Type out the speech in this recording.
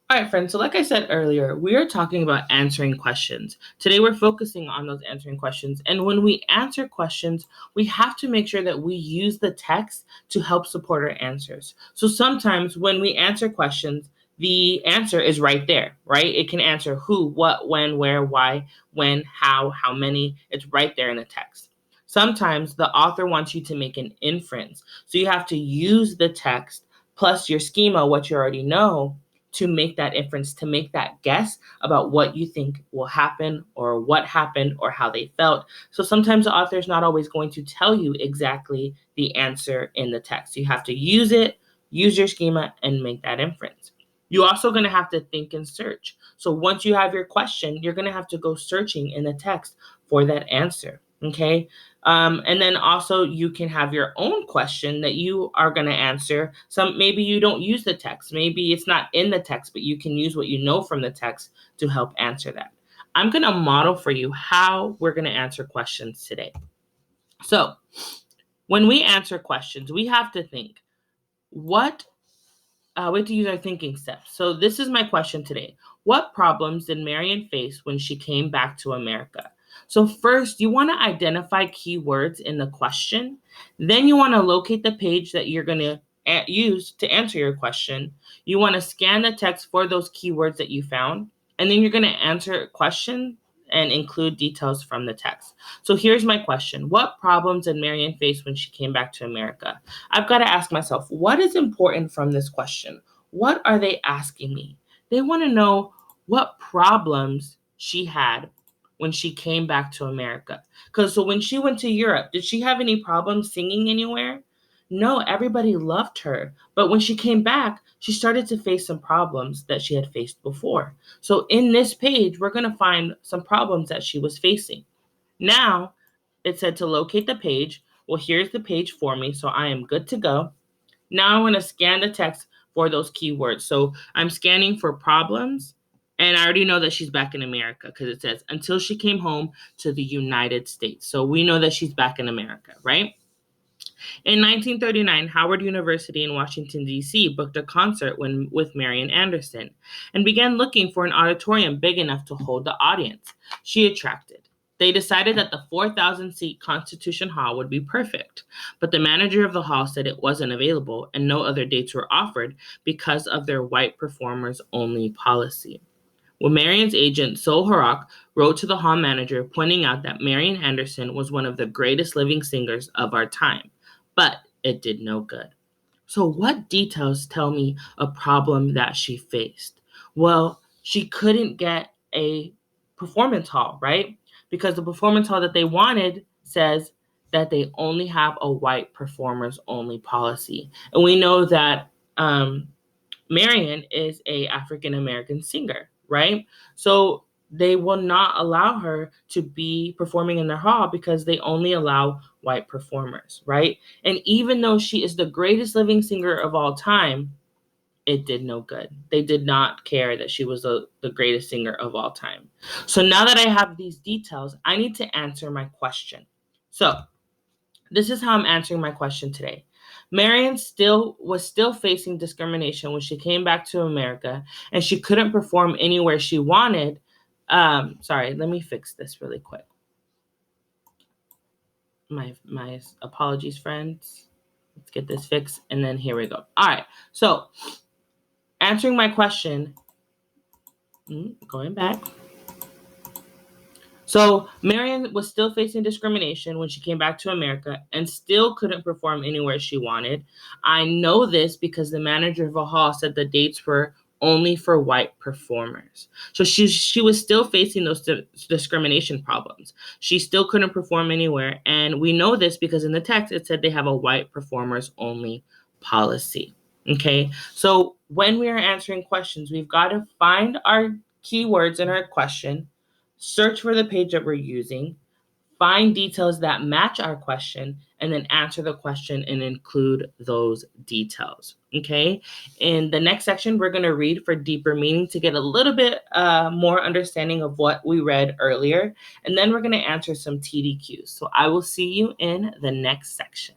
All right, friends. So, like I said earlier, we are talking about answering questions. Today, we're focusing on those answering questions. And when we answer questions, we have to make sure that we use the text to help support our answers. So, sometimes when we answer questions, the answer is right there, right? It can answer who, what, when, where, why, when, how many. It's right there in the text. Sometimes the author wants you to make an inference. So, you have to use the text plus your schema, what you already know, to make that inference, to make that guess about what you think will happen or what happened or how they felt. So sometimes the author is not always going to tell you exactly the answer in the text. You have to use it, use your schema, and make that inference. You're also going to have to think and search. So once you have your question, you're going to have to go searching in the text for that answer. Okay. And then also you can have your own question that you are going to answer. Maybe you don't use the text. Maybe it's not in the text, but you can use what you know from the text to help answer that. I'm going to model for you how we're going to answer questions today. So when we answer questions, we have to think we have to use our thinking steps. So this is my question today. What problems did Marion face when she came back to America? So first, you want to identify keywords in the question. Then you want to locate the page that you're going to use to answer your question. You want to scan the text for those keywords that you found. And then you're going to answer a question and include details from the text. So here's my question. What problems did Marion face when she came back to America? I've got to ask myself, what is important from this question? What are they asking me? They want to know what problems she had when she came back to America. So when she went to Europe, did she have any problems singing anywhere? No, everybody loved her. But when she came back, she started to face some problems that she had faced before. So in this page, we're going to find some problems that she was facing. Now, it said to locate the page. Well, here's the page for me, so I am good to go. Now I want to scan the text for those keywords. So I'm scanning for problems, and I already know that she's back in America because it says until she came home to the United States. So we know that she's back in America, right? In 1939, Howard University in Washington, D.C. booked a concert with Marian Anderson and began looking for an auditorium big enough to hold the audience she attracted. They decided that the 4,000-seat Constitution Hall would be perfect, but the manager of the hall said it wasn't available and no other dates were offered because of their white performers only policy. Well, Marian's agent, Sol Harak, wrote to the hall manager pointing out that Marian Anderson was one of the greatest living singers of our time, but it did no good. So what details tell me a problem that she faced? Well, she couldn't get a performance hall, right? Because the performance hall that they wanted says that they only have a white performers only policy. And we know that Marian is a African American singer, right? So they will not allow her to be performing in their hall because they only allow white performers, right? And even though she is the greatest living singer of all time, it did no good. They did not care that she was the greatest singer of all time. So now that I have these details, I need to answer my question. So this is how I'm answering my question today. Marian was still facing discrimination when she came back to America, and she couldn't perform anywhere she wanted. Sorry, let me fix this really quick. My apologies, friends. Let's get this fixed, and then here we go. All right. So answering my question, going back. So Marian was still facing discrimination when she came back to America and still couldn't perform anywhere she wanted. I know this because the manager of the hall said the dates were only for white performers. So she was still facing those discrimination problems. She still couldn't perform anywhere. And we know this because in the text, it said they have a white performers only policy. Okay. So when we are answering questions, we've got to find our keywords in our question, search for the page that we're using, find details that match our question, and then answer the question and include those details. Okay. In the next section, we're going to read for deeper meaning to get a little bit more understanding of what we read earlier. And then we're going to answer some TDQs. So I will see you in the next section.